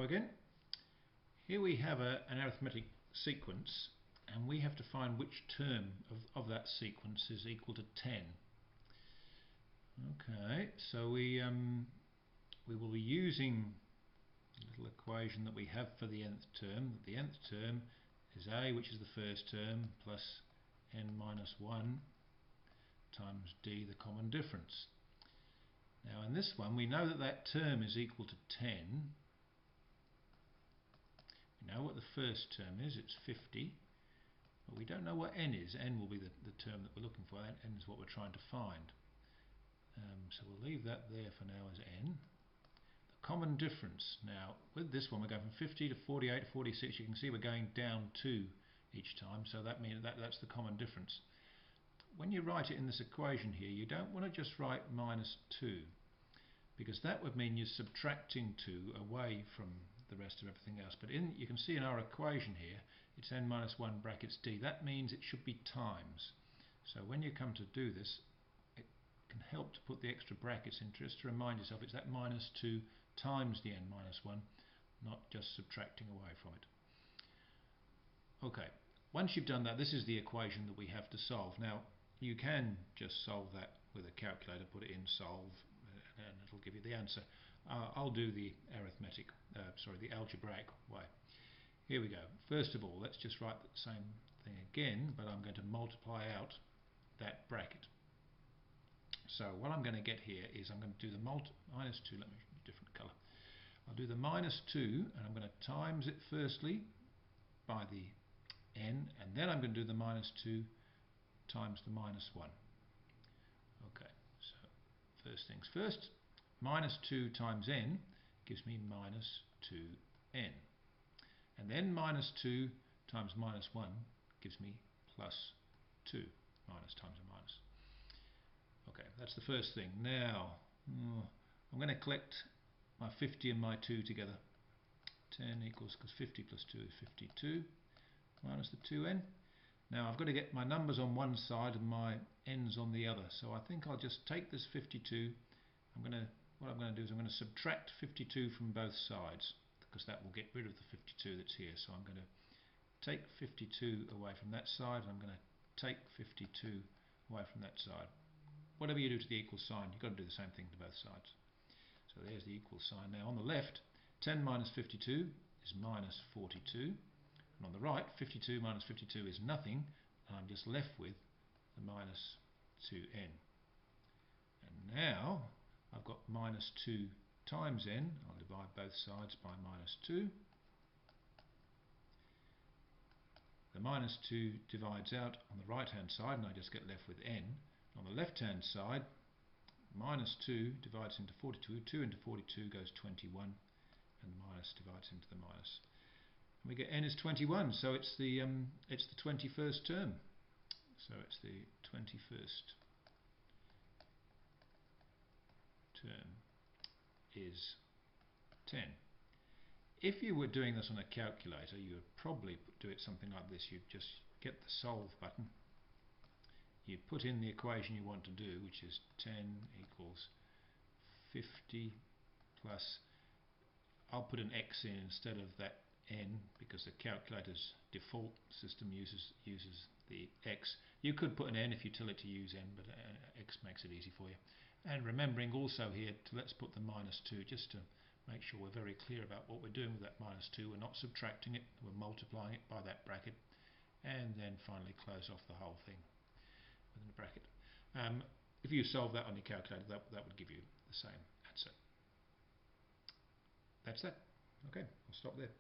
again. Here we have an arithmetic sequence, and we have to find which term of that sequence is equal to 10. Okay, so we will be using a little equation that we have for the nth term. The nth term is a, which is the first term, plus n minus 1 times d, the common difference. Now in this one we know that that term is equal to 10. We know what the first term is, it's 50, but we don't know what n is. N will be the term that we're looking for. N is what we're trying to find. So we'll leave that there for now as n. The common difference, now with this one we're going from 50 to 48 to 46. You can see we're going down 2 each time, so that means that's the common difference. When you write it in this equation here, you don't want to just write minus 2, because that would mean you're subtracting 2 away from the rest of everything else. But you can see in our equation here, it's n minus 1 brackets d. That means it should be times. So when you come to do this, it can help to put the extra brackets in just to remind yourself it's that minus 2 times the n minus 1, not just subtracting away from it. Okay, once you've done that, this is the equation that we have to solve. Now, you can just solve that with a calculator, put it in, solve, and it'll give you the answer. I'll do the the algebraic way. Here we go. First of all, let's just write the same thing again, but I'm going to multiply out that bracket. So what I'm going to get here is I'm going to do the minus 2, let me use a different colour. I'll do the minus 2, and I'm going to times it firstly by the n, and then I'm going to do the minus 2 times the minus 1. Okay, so first things first, minus 2 times n gives me minus 2n, and then minus 2 times minus 1 gives me plus 2, minus times a minus. Okay, that's the first thing. Now I'm going to collect my 50 and my 2 together. 10 equals, because 50 plus 2 is 52, minus the 2n. Now I've got to get my numbers on one side and my n's on the other, so I think I'll just take this 52. What I'm going to do is I'm going to subtract 52 from both sides, because that will get rid of the 52 that's here. So I'm going to take 52 away from that side, and I'm going to take 52 away from that side. Whatever you do to the equal sign, you've got to do the same thing to both sides. So there's the equal sign. Now on the left, 10 minus 52 is minus 42. And on the right, 52 minus 52 is nothing, and I'm just left with the minus 2n. And now I've got minus 2 times n. I'll divide both sides by minus 2. The minus 2 divides out on the right hand side, and I just get left with n. On the left hand side, minus 2 divides into 42. 2 into 42 goes 21, and the minus divides into the minus. We get n is 21, so it's the 21st term. So it's the 21st term is 10. If you were doing this on a calculator, you would probably do it something like this. You'd just get the solve button. You'd put in the equation you want to do, which is 10 equals 50 plus, I'll put an x in instead of that n, because the calculator's default system uses the x. You could put an n if you tell it to use n, but x makes it easy for you. And remembering also here, let's put the minus 2, just to make sure we're very clear about what we're doing with that minus 2. We're not subtracting it, we're multiplying it by that bracket, and then finally close off the whole thing within a bracket. If you solve that on your calculator, that would give you the same answer. That's that. Okay, I'll stop there.